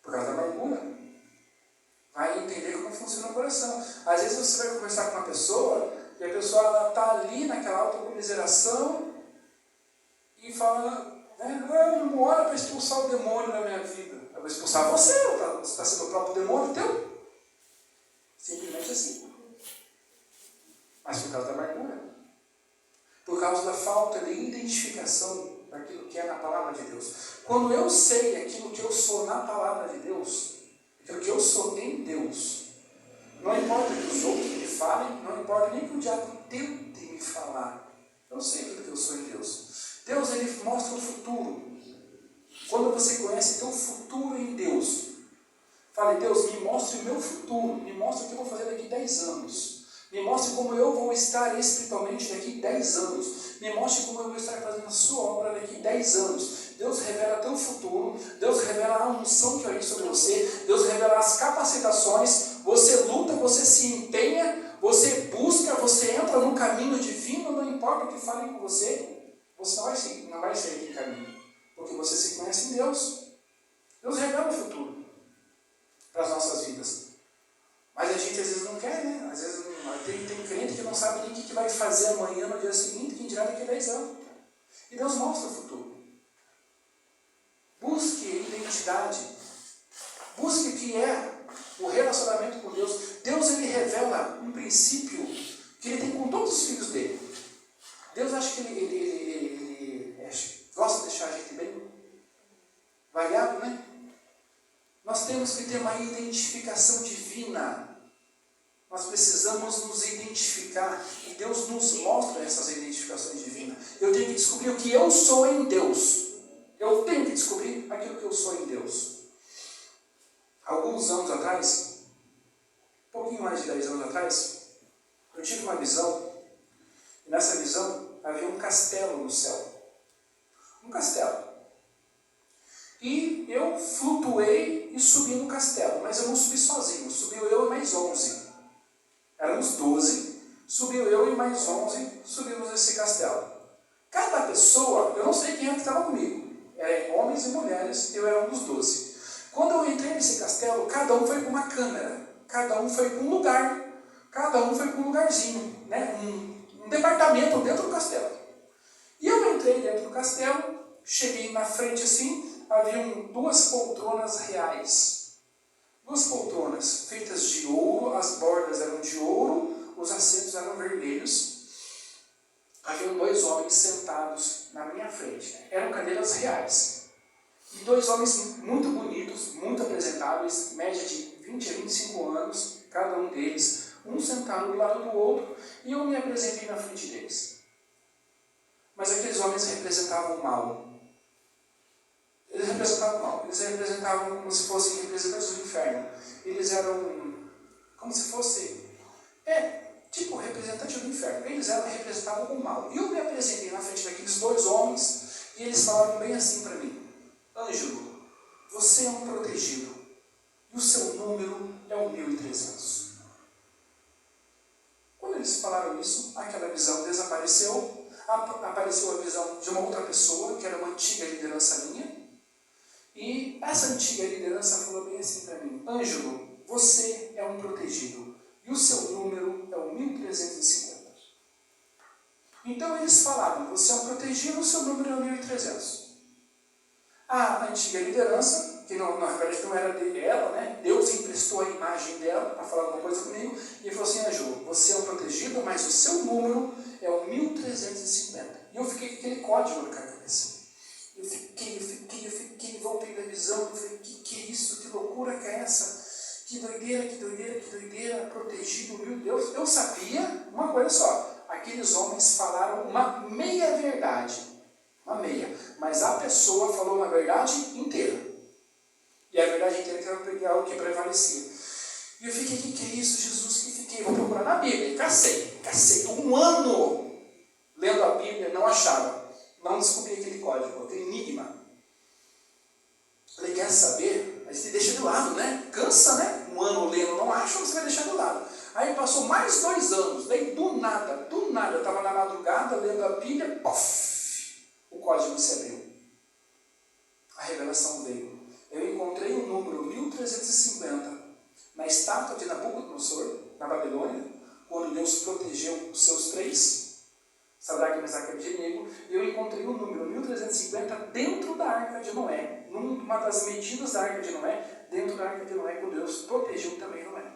Por causa da amargura. Vai entender como funciona o coração. Às vezes você vai conversar com uma pessoa e a pessoa está ali naquela autocomiseração e fala, não ora para expulsar o demônio da minha vida. Eu vou expulsar você está sendo o próprio demônio teu. Se causa da falta de identificação daquilo que é na palavra de Deus. Quando eu sei aquilo que eu sou na palavra de Deus, aquilo que eu sou em Deus, não importa o que os outros me falem, não importa nem que o diabo tente me falar, eu sei aquilo que eu sou em Deus. Deus, ele mostra o futuro. Quando você conhece teu futuro em Deus, fale: Deus, me mostre o meu futuro, me mostre o que eu vou fazer daqui 10 anos. Me mostre como eu vou estar espiritualmente daqui 10 anos. Me mostre como eu vou estar fazendo a sua obra daqui 10 anos. Deus revela teu futuro. Deus revela a unção que vai vir sobre você. Deus revela as capacitações. Você luta, você se empenha, você busca, você entra no caminho divino. Não importa o que falem com você, você não vai sair daquele caminho. Porque você se conhece em Deus. Deus revela o futuro para as nossas vidas. Mas a gente às vezes não quer, né? Às vezes tem crente que não sabe nem o que vai fazer amanhã, no dia seguinte, quem dirá daqui a 10 anos. E Deus mostra o futuro. Busque identidade. Busque o que é o relacionamento com Deus. Deus, ele revela um princípio que ele tem com todos os filhos dele. Deus, acha que ele gosta de deixar a gente bem variado, né? Nós temos que ter uma identificação divina. Nós precisamos nos identificar. E Deus nos mostra essas identificações divinas. Eu tenho que descobrir o que eu sou em Deus. Eu tenho que descobrir aquilo que eu sou em Deus. Alguns anos atrás, um pouquinho mais de 10 anos atrás, eu tive uma visão. E nessa visão havia um castelo no céu. Um castelo. E eu flutuei e subi no castelo, mas eu não subi sozinho, subiu eu e mais 11. Éramos 12, subiu eu e mais 11, subimos nesse castelo. Cada pessoa, eu não sei quem é que estava comigo, eram homens e mulheres, eu era um dos 12. Quando eu entrei nesse castelo, cada um foi para uma câmara, cada um foi para um lugar, cada um foi para um lugarzinho, né? um departamento dentro do castelo. E eu entrei dentro do castelo, cheguei na frente assim, haviam 2 poltronas reais. 2 poltronas feitas de ouro, as bordas eram de ouro, os assentos eram vermelhos. Haviam 2 homens sentados na minha frente. Eram cadeiras reais. E 2 homens muito bonitos, muito apresentáveis, média de 20 a 25 anos, cada um deles, um sentado do lado do outro, e eu me apresentei na frente deles. Mas aqueles homens representavam o mal. Eles representavam o mal. Eles representavam como se fossem representantes do inferno. Eles eram como se fossem, tipo representante do inferno. Eles representavam o mal. E eu me apresentei na frente daqueles 2 homens e eles falaram bem assim para mim: Ângelo, você é um protegido e o seu número é o 1300. Quando eles falaram isso, aquela visão desapareceu. Apareceu a visão de uma outra pessoa, que era uma antiga liderança minha. E essa antiga liderança falou bem assim para mim: Ângelo, você é um protegido e o seu número é o 1350. Então eles falaram: você é um protegido, o seu número é o 1300. A antiga liderança, que na verdade não era dela, né? Deus emprestou a imagem dela para falar alguma coisa comigo, e falou assim: Ângelo, você é um protegido, mas o seu número é o 1350. E eu fiquei com aquele código na cabeça. Eu fiquei, voltei da visão, eu falei: que é isso? Que loucura que é essa? Que doideira, protegido, meu Deus. Eu sabia uma coisa só: aqueles homens falaram uma meia verdade, mas a pessoa falou uma verdade inteira. E a verdade inteira era algo que prevalecia. E eu fiquei: que é isso, Jesus? Vou procurar na Bíblia. Cacei 1 ano lendo a Bíblia, não achava. Não descobri aquele código, aquele enigma. Falei: quer saber? A gente deixa de lado, né? Cansa, né? 1 ano lendo, não acha, você vai deixar de lado. Aí passou mais 2 anos, daí do nada, eu estava na madrugada lendo a Bíblia, o código se abriu. A revelação veio. Eu encontrei o número 1350 na estátua de Nabucodonosor, na Babilônia, quando Deus protegeu os seus 3, Sadraque, Mesaque e Abednego. Eu encontrei o número 1350 dentro da Arca de Noé, numa das medidas da Arca de Noé, dentro da Arca de Noé, quando Deus protegeu também Noé.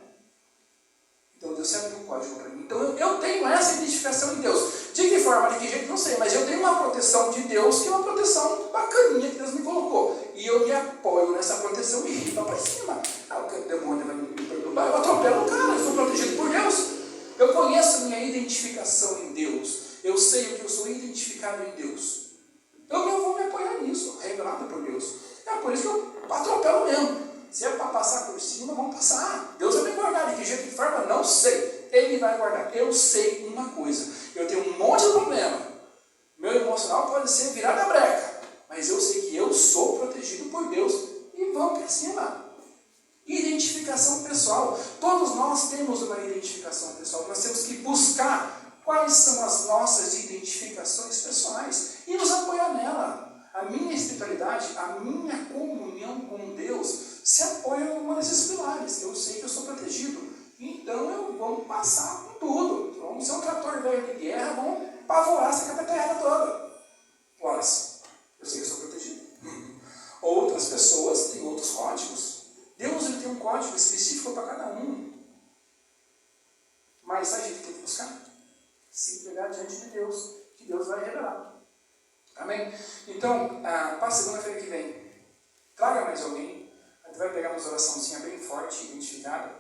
Então Deus abriu o código para mim. Então eu tenho essa identificação em Deus. De que forma, de que jeito, não sei, mas eu tenho uma proteção de Deus, que é uma proteção bacaninha que Deus me colocou. E eu me apoio nessa proteção e rio para cima. O demônio vai me perturbar, eu atropelo o cara, eu sou protegido por Deus. Eu conheço a minha identificação em Deus. Eu sei o que eu sou identificado em Deus. Então eu vou me apoiar nisso, revelado por Deus. É por isso que eu atropelo mesmo. Se é para passar por cima, vamos passar. Deus vai me guardar. De que jeito, de forma, não sei. Ele vai guardar. Eu sei uma coisa. Eu tenho um monte de problema. Meu emocional pode ser virado a breca. Mas eu sei que eu sou protegido por Deus. E vamos para cima. Identificação pessoal. Todos nós temos uma identificação pessoal. Nós temos que buscar quais são as nossas identificações pessoais e nos apoiar nela. A minha espiritualidade, a minha comunhão com Deus se apoia em uma desses pilares. Eu sei que eu sou protegido. Então eu vou passar com tudo. Vamos ser um trator velho de guerra, vamos pavorar essa terra toda. Ora, eu sei que eu sou protegido. Outras pessoas têm outros códigos. Deus ele tem um código específico para cada um. Mas a gente tem que buscar. Se entregar diante de Deus, que Deus vai revelar. Amém? Então, para a segunda-feira que vem, traga mais alguém. A gente vai pegar uma oraçãozinha bem forte, identificada.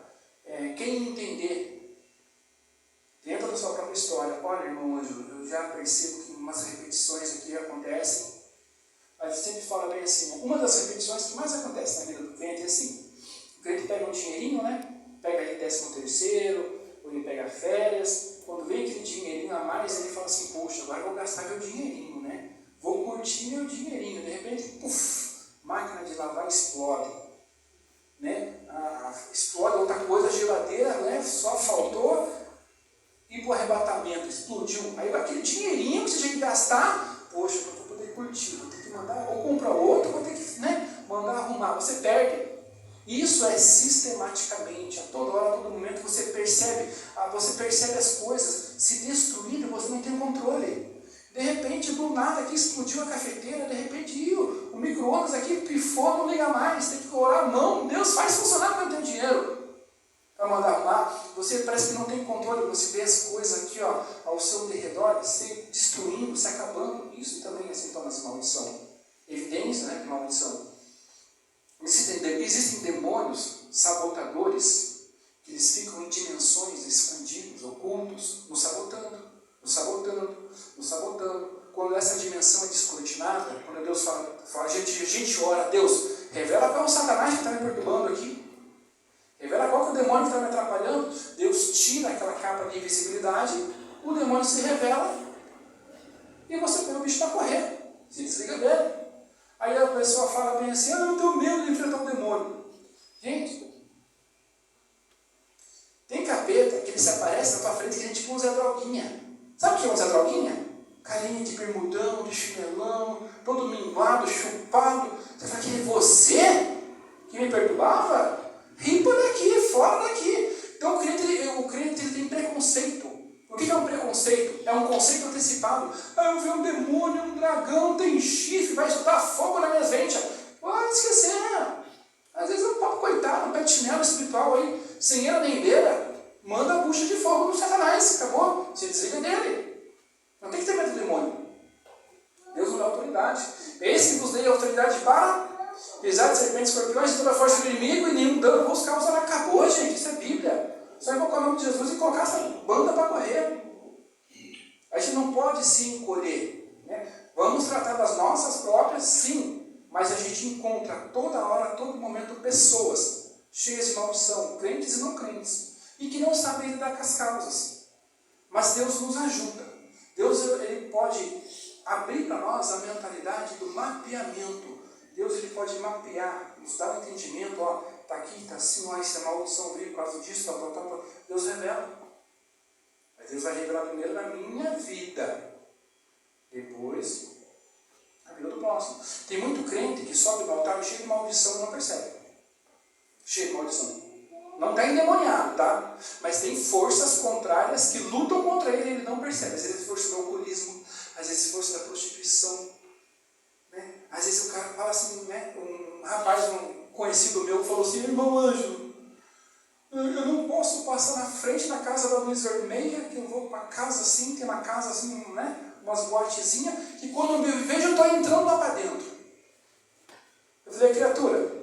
Quem entender, dentro da sua própria história, olha, irmão Anjo, eu já percebo que umas repetições aqui acontecem. A gente sempre fala bem assim, uma das repetições que mais acontece na vida do crente é assim. O crente pega um dinheirinho, né? Pega aí 13º, ou ele pega férias. Quando vem aquele dinheirinho a mais, ele fala assim, poxa, agora eu vou gastar meu dinheirinho, né? Vou curtir meu dinheirinho. De repente, puf, máquina de lavar explode. Né? Explode outra coisa, a geladeira, né? Só faltou ir para o arrebatamento, explodiu. Aí aquele dinheirinho que você tinha que gastar, poxa, não vou poder curtir, vou ter que mandar, ou comprar outro, vou ter que mandar arrumar. Você perde. Isso é sistematicamente, a toda hora, a todo momento, você percebe as coisas se destruindo, você não tem controle. De repente, do nada aqui explodiu a cafeteira, de repente o micro-ondas aqui pifou, não liga mais, tem que orar a mão, Deus faz funcionar porque eu tenho dinheiro para mandar arrumar. Você parece que não tem controle, você vê as coisas aqui ao seu derredor se destruindo, se acabando. Isso também é sintoma de maldição. Evidência de maldição. Existem demônios sabotadores que eles ficam em dimensões escondidos, ocultos, nos sabotando. Quando essa dimensão é descortinada, quando Deus fala a gente ora, Deus, revela qual é o Satanás que está me perturbando aqui. Revela qual é o demônio que está me atrapalhando. Deus tira aquela capa de invisibilidade, o demônio se revela e você põe o bicho para correr. Se desliga dele. Aí a pessoa fala bem assim, eu tenho medo de enfrentar um demônio. Gente, tem capeta que ele se aparece na tua frente que a gente tipo um Zé Droguinha. Sabe o que é um Zé Droguinha? Carinha de bermudão, de chinelão, todo minguado, chupado. Você fala que é você que me perturbava? Rimpa daqui, fora daqui. Então o crente ele tem preconceito. O que é um preconceito? É um conceito antecipado. Eu vi um demônio, um dragão, tem chifre, vai soltar fogo na minha vente. Pode esquecer. Às vezes é um papo coitado, um pé de chinelo espiritual aí, sem era nem beira, manda a bucha de fogo no Satanás. Acabou. Se desliga dele. Não tem que ter medo do demônio. Deus não dá autoridade. Esse que vos dei autoridade para pisar de serpentes, escorpiões e toda a força do inimigo e nenhum dano vos causará. Acabou, gente. Isso é Bíblia. Só invocar o nome de Jesus e colocar essa banda para correr. A gente não pode se encolher. Né? Vamos tratar das nossas próprias, sim. Mas a gente encontra toda hora, todo momento, pessoas cheias de maldição, crentes e não crentes, e que não sabem lidar com as causas. Mas Deus nos ajuda. Deus ele pode abrir para nós a mentalidade do mapeamento. Deus ele pode mapear, nos dar um entendimento, está aqui, está assim, essa maldição veio por causa disso, tal. Deus revela. Mas Deus vai revelar primeiro na minha vida, depois na vida do próximo. Tem muito crente que sobe no altar cheio de maldição e não percebe. Cheio de maldição. Não está endemoniado, tá? Mas tem forças contrárias que lutam contra ele e ele não percebe. Às vezes é força do alcoolismo, às vezes é força da prostituição. Né? Às vezes o cara fala assim, né? Um rapaz, um conhecido meu, falou assim, irmão Anjo, Eu não posso passar na frente da casa da luz vermelha, que eu vou para casa assim, tem uma casa assim, né? Umas boatezinhas, que quando eu me vejo eu estou entrando lá para dentro. Eu falei, criatura,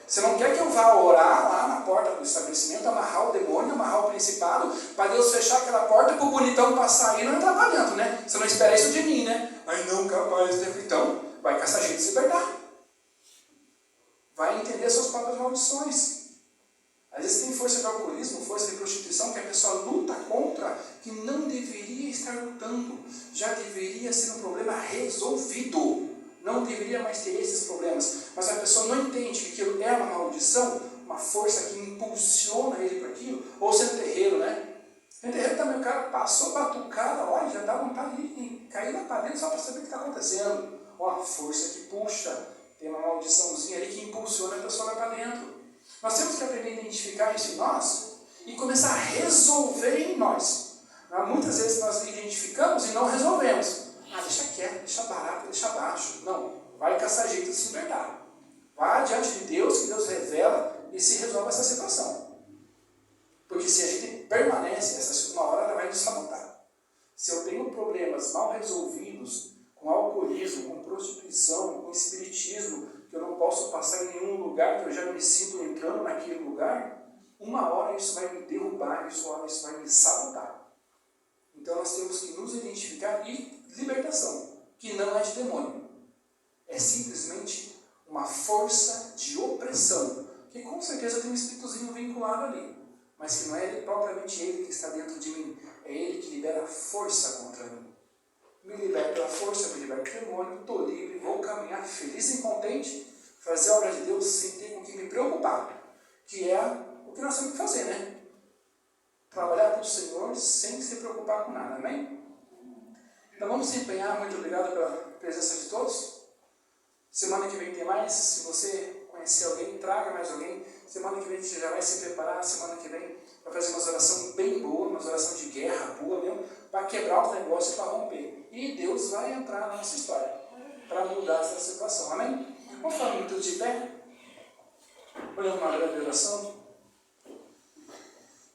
você não quer que eu vá orar lá na porta do estabelecimento, amarrar o demônio, amarrar o principado, para Deus fechar aquela porta para o bonitão passar e não entrar para dentro, né? Você não espera isso de mim, né? Ai não, capaz, então vai caçar jeito de se libertar. Vai entender suas próprias maldições. Às vezes tem força de alcoolismo, força de prostituição, que a pessoa luta contra, que não deveria estar lutando. Já deveria ser um problema resolvido. Não deveria mais ter esses problemas. Mas a pessoa não entende que aquilo é uma maldição, uma força que impulsiona ele para aquilo. Ou ser terreiro, né? No terreiro também o cara passou batucada, olha, já dá vontade de cair lá para dentro só para saber o que está acontecendo. Ó, a força que puxa, tem uma maldiçãozinha ali que impulsiona a pessoa lá para dentro. Nós temos que aprender a identificar isso em nós e começar a resolver em nós. Muitas vezes nós identificamos e não resolvemos. Deixa quieto, deixa barato, deixa baixo. Não, vai caçar jeito de se libertar. Vá diante de Deus, que Deus revela e se resolve essa situação. Porque se a gente permanece, uma hora ela vai nos sabotar. Se eu tenho problemas mal resolvidos, com alcoolismo, com prostituição, com espiritismo, que eu não posso passar em nenhum lugar, que eu já me sinto entrando naquele lugar, uma hora isso vai me derrubar, isso vai me sabotar. Então nós temos que nos identificar e libertação, que não é de demônio. É simplesmente uma força de opressão, que com certeza tem um espíritozinho vinculado ali, mas que não é ele, propriamente ele que está dentro de mim, é ele que libera força contra mim. Me liberto pela força, me liberto do demônio, estou livre, vou caminhar feliz e contente, fazer a obra de Deus sem ter com que me preocupar, que é o que nós temos que fazer, né? Trabalhar para o Senhor sem se preocupar com nada, amém? Então vamos se empenhar, muito obrigado pela presença de todos. Semana que vem tem mais, se você conhecer alguém, traga mais alguém. Semana que vem você já vai se preparar, semana que vem vai fazer uma oração bem boa, uma oração de guerra boa mesmo, para quebrar os negócios e para romper. E Deus vai entrar na nossa história, para mudar essa situação, amém? Vamos falar muito de pé? Olhando uma grande oração.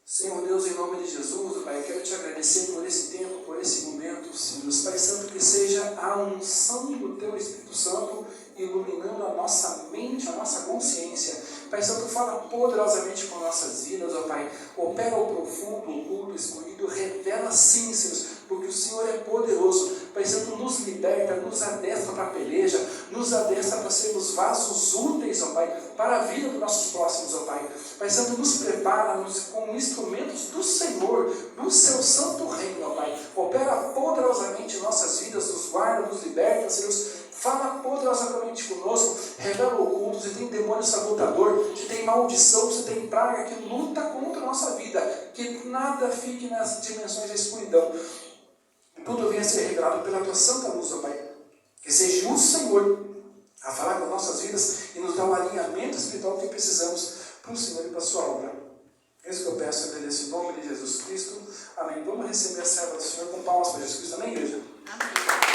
Senhor Deus, em nome de Jesus, Pai, eu quero te agradecer por esse tempo, por esse momento, Senhor. Pai Santo, que seja a unção do Teu Espírito Santo iluminando a nossa mente, a nossa consciência. Pai Santo, fala poderosamente com nossas vidas, ó Pai. Opera o profundo, o oculto, o escondido, revela sim, Senhor, porque o Senhor é poderoso. Pai Santo, nos liberta, nos adestra para a peleja, nos adestra para sermos vasos úteis, ó Pai, para a vida dos nossos próximos, ó Pai. Pai Santo, nos prepara como instrumentos do Senhor, do seu santo reino, ó Pai. Opera poderosamente em nossas vidas, nos guarda, nos liberta, Senhor. Fala poderosamente conosco, revela o oculto, se tem demônio sabotador, se tem maldição, se tem praga que luta contra a nossa vida, que nada fique nas dimensões da escuridão. Tudo venha a ser revelado pela tua santa luz, ó Pai. Que seja o Senhor a falar com as nossas vidas e nos dar o alinhamento espiritual que precisamos para o Senhor e para a sua obra. É isso que eu peço e agradeço em nome de Jesus Cristo. Amém. Vamos receber a serva do Senhor com palmas para Jesus Cristo. Amém, igreja? Amém.